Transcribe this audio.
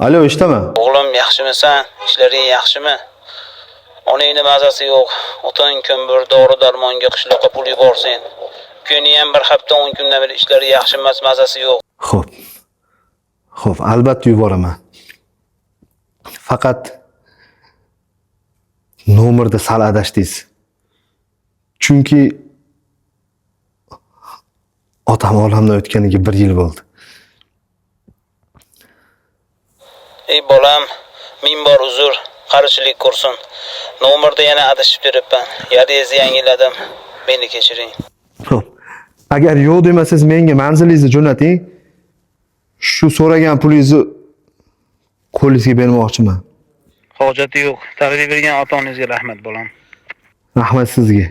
Alo, eshitaman. O'g'lim, yaxshimisan? Ishlaring yaxshimi? Onangni mazasi yo'q. Otang ko'mbir, dori-darmonga qishloqqa pul yuborsin. Kuni ham bir hafta 10 kundan beri ishlari yaxshi emas, mazasi yo'q. Xo'p, albatta yuboraman. Faqat nomerda sal adashdingiz. Chunki otam olamdan o'tganiga 1 yil bo'ldi. Ey bolam, ming bor uzr, qarshilik ko'rsin. Nomerda yana adashib turibman. Yadingizni yangiladim. Meni kechiring. Xo'p. Agar yo'q demasangiz menga manzilingizni jo'nating. Shu so'ragan pulingizni qo'lingizga bermoqchiman. Hojati yo'q. Taqdir bergan ota-onangizga rahmat bolam. Rahmat sizga.